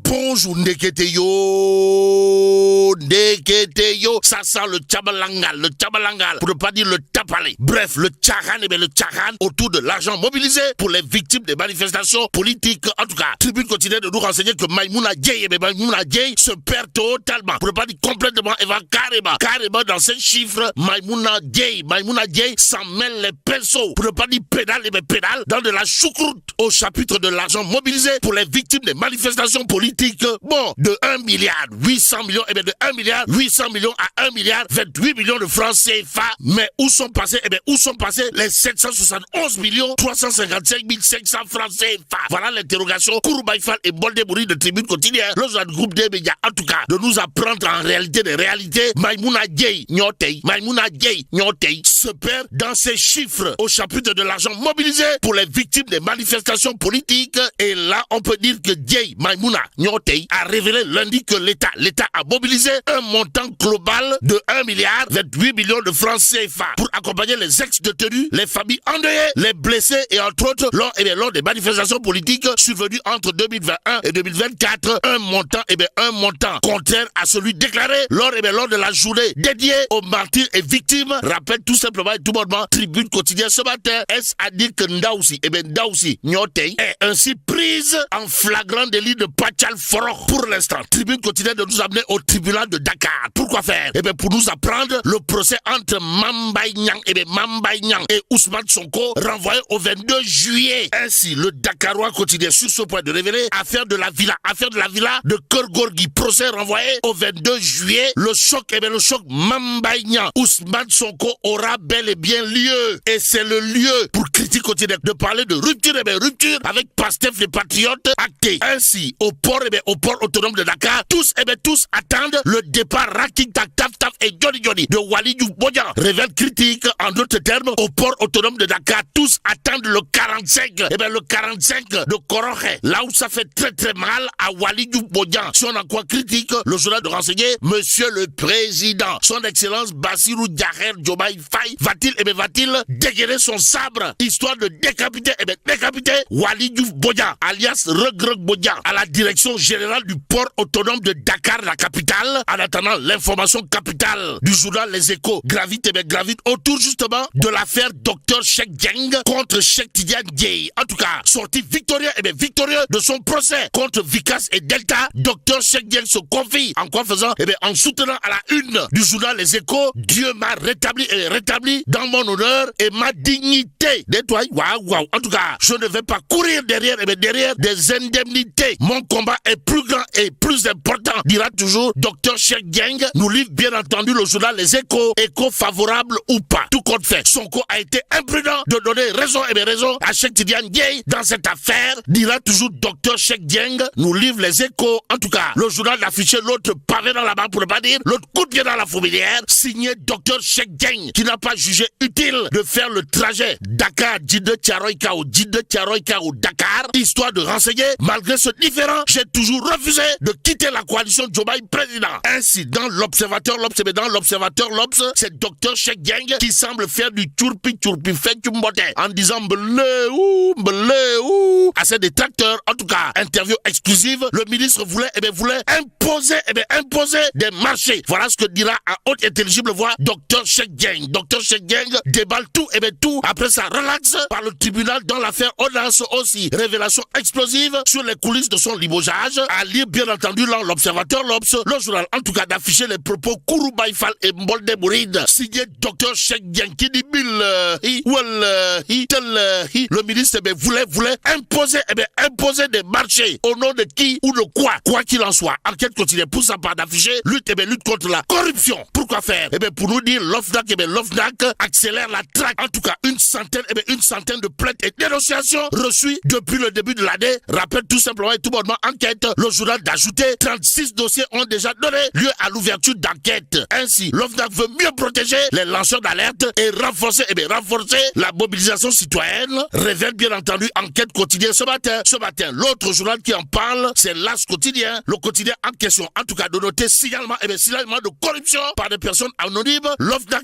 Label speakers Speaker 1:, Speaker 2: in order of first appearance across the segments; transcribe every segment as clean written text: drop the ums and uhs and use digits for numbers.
Speaker 1: Bonjour Ndeketeyo, ça sent le tchabalangal, pour ne pas dire le tapalé. Bref, le tcharan, le tcharan autour de l'argent mobilisé pour les victimes des manifestations politiques. En tout cas, Tribune continue de nous renseigner que Maïmouna Dieye se perd totalement, pour ne pas dire complètement, et va carrément dans ces chiffres. Maïmouna Dieye s'en mêle les pinceaux, pour ne pas dire pédale dans de la choucroute au chapitre de l'argent mobilisé pour les victimes des manifestations politiques. Bon, de 1 milliard 800 millions, et bien de 1 milliard 800 millions à 1 milliard 28 millions de francs CFA. Mais où sont passés les 771 millions 355 500 francs CFA? Voilà l'interrogation. Kouroubaïfal et Boldebouri de Tribune quotidienne, le groupe des médias, en tout cas, de nous apprendre en réalité des réalités. Maïmouna Dieye se perd dans ses chiffres au chapitre de l'argent mobilisé pour les victimes des manifestations politiques. Et là, on peut dire que Maïmouna Dieye a révélé lundi que l'État a mobilisé un montant global de 1 milliard 28 millions de francs CFA pour accompagner les ex-détenus, les familles endeuillées, les blessés et entre autres lors des manifestations politiques survenues entre 2021 et 2024. Un montant contraire à celui déclaré lors de la journée dédiée aux martyrs et victimes. Rappelle tout simplement et tout bonnement Tribune quotidienne ce matin. Est-ce à dire que Ndaoussi Dieye est ainsi prise en flagrant délit de Pachal Forok pour l'instant. Tribune quotidienne de nous amener au tribunal de Dakar. Pourquoi faire? Pour nous apprendre le procès entre Mambay Niang et Ousmane Sonko renvoyé au 22 juillet. Ainsi, le Dakarois quotidien sur ce point de révéler affaire de la villa de Kergorgi. Procès renvoyé au 22 juillet. Le choc Mambay Niang Ousmane Sonko aura bel et bien lieu. Et c'est le lieu pour Critique quotidien de parler de rupture avec Pastef les patriotes actés. Ainsi, au port autonome de Dakar, tous attendent le départ Raking Taf et Johnny de Waly Diouf Bodian. Révèle Critique, en d'autres termes, au port autonome de Dakar, tous attendent le 45. Le 45 de Koroche, là où ça fait très très mal à Waly Diouf Bodian. Si on en croit Critique, le journal de renseigner, Monsieur le Président, son Excellence Bassirou Diomaye Faye, va-t-il dégainer son sabre, histoire de décapiter Waly Diouf Bodian, alias Regreg Bodian, à la direction générale du port autonome de Dakar, la capitale. En attendant, l'information capitale du journal Les Échos gravite autour justement de l'affaire Dr Cheikh Dieng contre Cheikh Tidiane Dieye. En tout cas, sorti victorieux de son procès contre Vicas et Delta, Dr Cheikh Dieng se confie en quoi faisant en soutenant à la une du journal Les Échos: Dieu m'a rétabli dans mon honneur et ma dignité. Waouh. En tout cas, je ne vais pas courir derrière des indemnités. Mon combat est plus grand et plus important, dira toujours Dr Cheikh Dieng. Nous livre bien entendu le journal Les Échos. Écho favorable ou pas, tout compte fait, Sonko a été imprudent de donner raison à Cheikh Tidiane Dieye dans cette affaire, dira toujours Dr Cheikh Dieng. Nous livre Les Échos. En tout cas, le journal d'afficher l'autre pavé dans la main, pour ne pas dire l'autre coup de pied dans la fourmilière, signé Dr Cheikh Dieng, qui n'a pas jugé utile de faire le trajet Dakar-Djidde Thiaroye-Kao Dakar, histoire de renseigner. Malgré ce différend, j'ai toujours refusé de quitter la coalition Diomaye président. Ainsi, dans l'Observateur L'Obs, c'est Dr Cheikh Dieng qui semble faire du tchourpi fetchumbote en disant bleu à ses détracteurs. En tout cas, interview exclusive, le ministre voulait imposer des marchés. Voilà ce que dira à haute intelligible voix Dr Cheikh Dieng. Dr Cheikh Dieng déballe tout après ça relaxe par le tribunal dans l'affaire Audace aussi. Révélation explosive sur les coulisses de son limogeage. À lire bien entendu dans l'Observateur L'Obs, le journal en tout cas d'afficher les propos Kouroubaïfal et Boldebouri signé Dr Cheikh Dieng qui dit le ministre voulait imposer des marchés au nom de qui ou de quoi qu'il en soit. Enquête continue pour sa part d'afficher lutte contre la corruption. Pourquoi faire? Pour nous dire l'OFNAC accélère la traque. En tout cas, une centaine de plaintes et dénonciations reçues depuis le début de l'année. Rappelle tout simplement et tout bonnement enquête. Le journal d'ajouter 36 dossiers ont déjà donné lieu à l'ouverture d'enquête. Ainsi, l'OFNAC veut mieux protéger les lanceurs d'alerte et renforcer la mobilisation citoyenne. Révèle bien entendu enquête quotidienne ce matin. L'autre journal qui en parle, c'est l'As quotidien. Le quotidien en question, en tout cas, de noter signalement de corruption par des personnes anonymes. L'OFNAC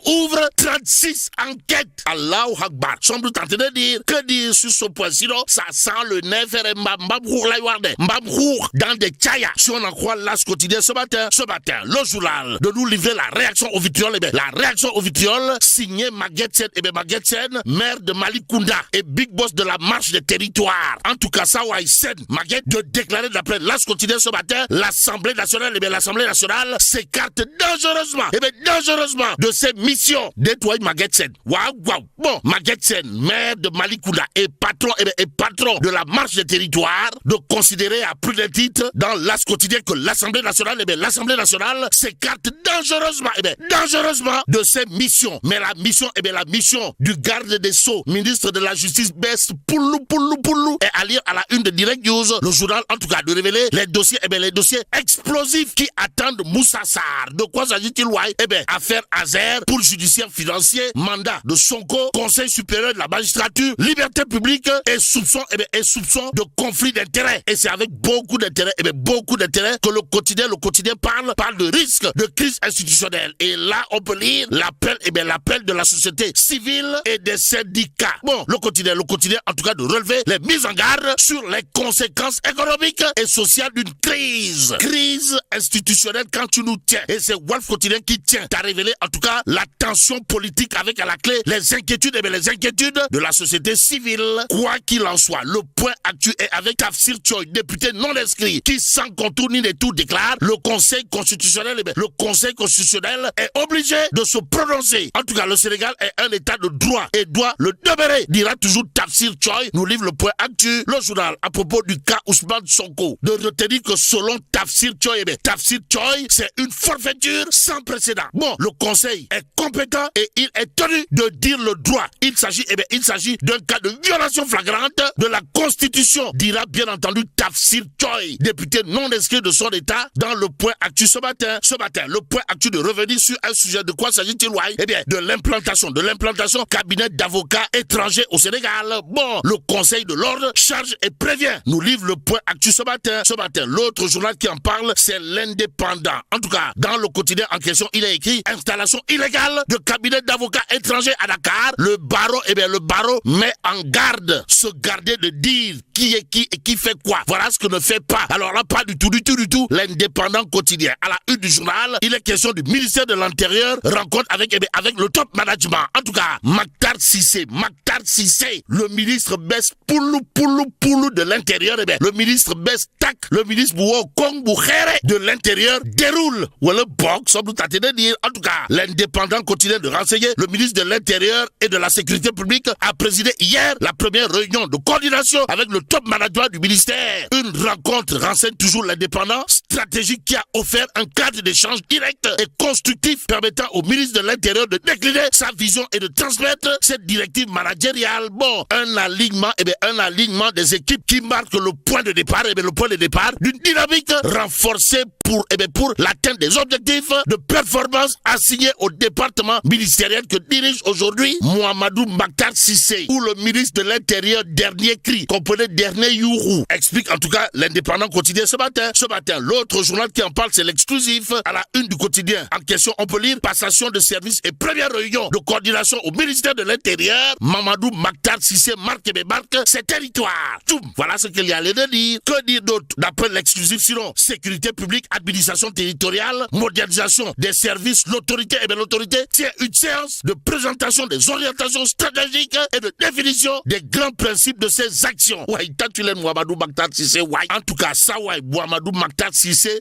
Speaker 1: ouvre 36 enquêtes. Allahu Akbar. Semble tenter de dire, que dire sur ce point? Sinon, ça sent le nez faire mbamba pour Wande, Mbamrour, dans des Tchaya. Si on en croit l'As quotidien ce matin, le journal de nous livrer la réaction au vitriol, la réaction au vitriol, signée Maguette Sen, maire de Malikunda et big boss de la marche des territoires. En tout cas, ça, Sen Maguette de déclarer d'après l'As quotidien ce matin, l'Assemblée nationale, l'Assemblée nationale s'écarte dangereusement, de ses missions. Nettoyer Maguette Sen. Waouh. Bon, Maguette Sen, maire de Malikunda et patron de la marche des territoires, de considérer à plus d'un titre dans l'As quotidien que l'Assemblée nationale, s'écarte dangereusement, de ses missions. Mais la mission du garde des Sceaux, ministre de la Justice, baisse poulou, et à lire à la une de Direct News, le journal en tout cas de révéler les dossiers explosifs qui attendent Moussa Sarr. De quoi s'agit-il, affaire Azer, pour judiciaire financier, mandat de Sonko, Conseil supérieur de la magistrature, liberté publique et soupçon de conflit d'intérêts. Et c'est avec beaucoup d'intérêt que le quotidien parle de risque de crise institutionnelle. Et là, on peut lire l'appel de la société civile et des syndicats. Bon, le quotidien en tout cas de relever les mises en garde sur les conséquences économiques et sociales d'une crise institutionnelle quand tu nous tiens. Et c'est Wolf Quotidien qui tient. T'as révélé en tout cas la tension politique avec à la clé les inquiétudes de la société civile. Quoi qu'il en soit, le point actuel est avec Tafsir Choy, député non inscrit, qui sans contour ni détour déclare le Conseil constitutionnel est obligé de se prononcer. En tout cas, le Sénégal est un état de droit et doit le demeurer, dira toujours Tafsir Choy, nous livre le point actuel, le journal, à propos du cas Ousmane Sonko, de retenir que selon Tafsir Choy, c'est une forfaiture sans précédent. Bon, le Conseil est compétent et il est tenu de dire le droit. Il s'agit d'un cas de violation flagrante de la Constitution, dira bien entendu Tafsir Choy, député non inscrit de son état, dans le point actu ce matin, le point actu de revenir sur un sujet. De quoi s'agit-il, de l'implantation cabinet d'avocats étrangers au Sénégal. Bon, le Conseil de l'ordre charge et prévient. Nous livre le point actu ce matin. L'autre journal qui en parle, c'est l'Indépendant. En tout cas, dans le quotidien en question, il est écrit installation illégale de cabinet d'avocats étrangers à Dakar. Le barreau met en garde, se garder de dire qui est qui et qui fait quoi. Voilà ce que ne fait pas. Alors là, pas du tout. L'Indépendant quotidien. À la une du journal, il est question du ministère de l'Intérieur, rencontre avec le top management. En tout cas, Maktar Cissé, le ministre baisse poulou de l'Intérieur, le ministre baisse tac, le ministre Kong Boukhere de l'Intérieur déroule. Ou le box, on peut dire. En tout cas, l'Indépendant continue de renseigner. Le ministre de l'Intérieur et de la Sécurité publique a présidé hier la première réunion de coordination avec le top management du ministère. Une rencontre, renseigne toujours l'Indépendant, stratégique qui a offert un cadre d'échange direct et constructif permettant au ministre de l'Intérieur de décliner sa vision et de transmettre cette directive managériale. Bon, un alignement des équipes qui marque le point de départ, d'une dynamique renforcée pour l'atteinte des objectifs de performance assignés au département ministériel que dirige aujourd'hui Mohamedou Maktar Cissé, ou le ministre de l'Intérieur dernier cri, comprenez dernier yourou, explique en tout cas l'Indépendant quotidien ce matin. L'autre journal qui en parle, c'est l'Exclusif. À la une du quotidien en question, on peut lire passation de service et première réunion de coordination au ministère de l'Intérieur. Mohamedou Maktar Cissé marque ses territoires. Voilà ce qu'il y a à dire. Que dire d'autre d'après l'Exclusif, sinon sécurité publique, administration territoriale, modernisation des services, l'autorité tient une séance de présentation des orientations stratégiques et de définition des grands principes de ses actions. Mohamedou Maktar Cissé, en tout cas, ça, Mohamedou Maktar Cissé,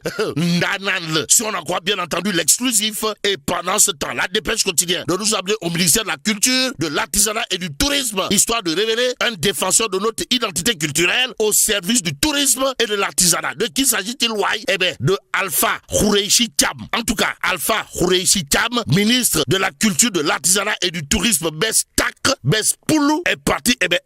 Speaker 1: si on en croit bien entendu l'Exclusif. Et pendant ce temps, la dépêche quotidienne de nous amener au ministère de la Culture, de l'Artisanat et du Tourisme, histoire de révéler un défenseur de notre identité culturelle au service du tourisme et de l'artisanat. De qui s'agit-il, de Alpha Khoureichi Thiam. En tout cas, Alpha Khoureichi Thiam, ministre de la Culture, de l'Artisanat et du Tourisme, Bess Poulou, est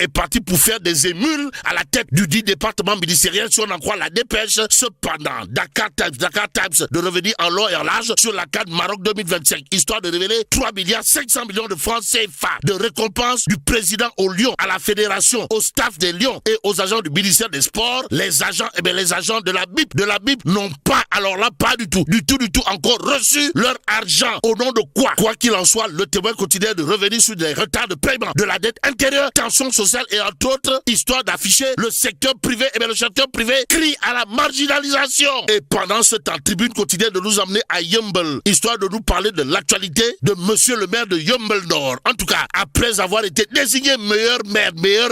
Speaker 1: parti pour faire des émules à la tête du dit département ministériel, si on en croit la dépêche. Cependant, Dakar Times de revenir en long et en large sur la CAN Maroc 2025, histoire de révéler 3,5 milliards de francs CFA de récompense du président au Lion, à la fédération, au staff des Lions et aux agents du ministère des Sports. Les agents de la BIP n'ont pas, alors là, pas du tout encore reçu leur argent. Au nom de quoi? Quoi qu'il en soit, le Témoin continue de revenir sur des retards de paiement de la dette intérieure, tension sociale et entre autres, histoire d'afficher le secteur privé, le secteur privé crie à la marginalisation. Et pendant ce temps, Tribune quotidienne de nous amener à Yeumbeul, histoire de nous parler de l'actualité de monsieur le maire de Yeumbeul Nord. En tout cas, après avoir été désigné meilleur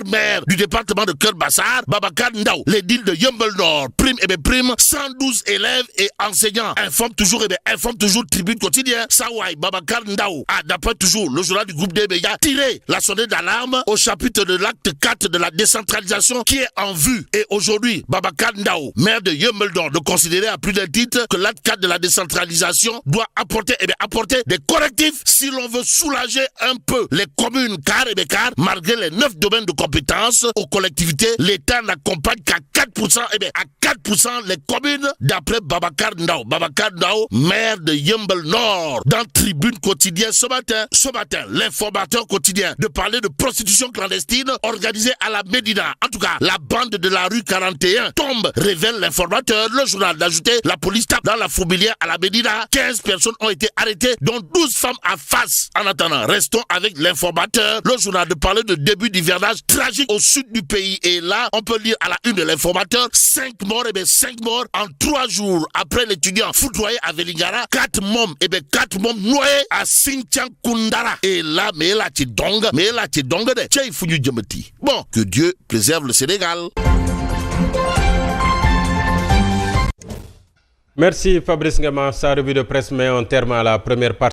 Speaker 1: maire du département de Keur Massar, Babacar Ndao, l'édile de Yeumbeul Nord, prime, 112 élèves et enseignants. Informe toujours Tribune quotidienne, Sawai, Babacar Ndao a, d'après toujours le journal du groupe des médias, tiré la sonnette d'alarme au chapitre de l'acte 4 de la décentralisation qui est en vue. Et aujourd'hui, Babacar Ndao, maire de Yeumbeul Nord, de considérer à plus d'un titre que l'acte 4 de la décentralisation doit apporter des correctifs si l'on veut soulager un peu les communes, car malgré les 9 domaines de compétences aux collectivités, l'État n'accompagne qu'à 4%, à 4% les communes d'après Babacar Ndao. Babacar Ndao, maire de Yeumbeul Nord, dans Tribune quotidienne ce matin, l'informateur quotidien de parler de prostitution clandestine organisée à la Médina. En tout cas, la bande de la rue 41 tombe, révèle l'informateur. Le journal d'ajouter, la police tape dans la fourmilière à la Médina. 15 personnes ont été arrêtées, dont 12 femmes à face. En attendant, restons avec l'informateur. Le journal de parler de début d'hivernage tragique au sud du pays. Et là, on peut lire à la une de l'informateur, 5 morts en 3 jours après l'étudiant foudroyé à Vélingara, 4 mômes noyés à Sinthiang Kundara. Et là, mais là, tu dongue de Tchèi Fougnou Djemeti. Bon, que Dieu préserve le Sénégal.
Speaker 2: Merci Fabrice Ngama. Sa revue de presse met un terme à la première partie.